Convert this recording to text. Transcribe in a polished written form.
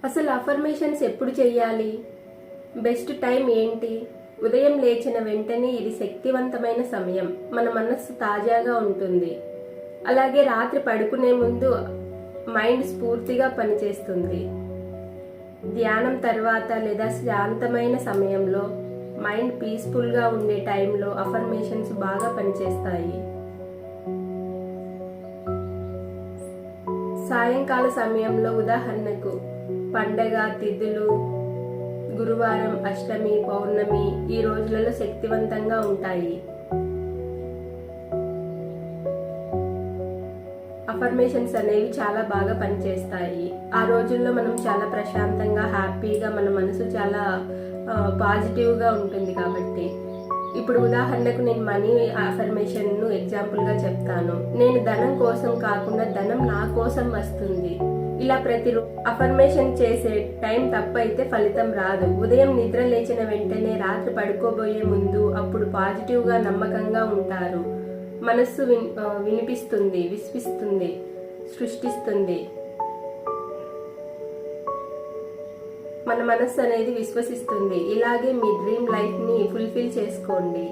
అసలు అఫర్మేషన్స్ ఎప్పుడు చెయ్యాలి? బెస్ట్ టైం ఏంటి? ఉదయం లేచిన వెంటనే ఇది శక్తివంతమైన సమయం. మన మనస్సు తాజాగా ఉంటుంది. అలాగే రాత్రి పడుకునే ముందు మైండ్ స్ఫూర్తిగా పనిచేస్తుంది. ధ్యానం తర్వాత లేదా శాంతమైన సమయంలో మైండ్ పీస్ఫుల్గా ఉండే టైంలో అఫర్మేషన్స్ బాగా పనిచేస్తాయి. సాయంకాల సమయంలో ఉదాహరణకు పండగ, తిథులు, గురువారం, అష్టమి, పౌర్ణమి ఈ రోజులలో శక్తివంతంగా ఉంటాయి. అఫర్మేషన్స్ అనేవి చాలా బాగా పనిచేస్తాయి. ఆ రోజుల్లో మనం చాలా ప్రశాంతంగా, హ్యాపీగా, మన మనసు చాలా పాజిటివ్గా ఉంటుంది. కాబట్టి ఇప్పుడు ఉదాహరణకు నేను మనీ అఫర్మేషన్ను ఎగ్జాంపుల్గా చెప్తాను. నేను ధనం కోసం కాకుండా ధనం నా కోసం వస్తుంది. ఇలా ప్రతిరోజు అఫర్మేషన్ చేసే టైం తప్పైతే ఫలితం రాదు. ఉదయం నిద్ర లేచిన వెంటనే రాత్రి పడుకోబోయే ముందు అప్పుడు పాజిటివ్గా, నమ్మకంగా ఉంటారు. మనస్సు వినిపిస్తుంది, విశ్విస్తుంది, సృష్టిస్తుంది. మన మనస్సు అనేది విశ్వసిస్తుంది. ఇలాగే మీ డ్రీమ్ లైఫ్ని ఫుల్ఫిల్ చేసుకోండి.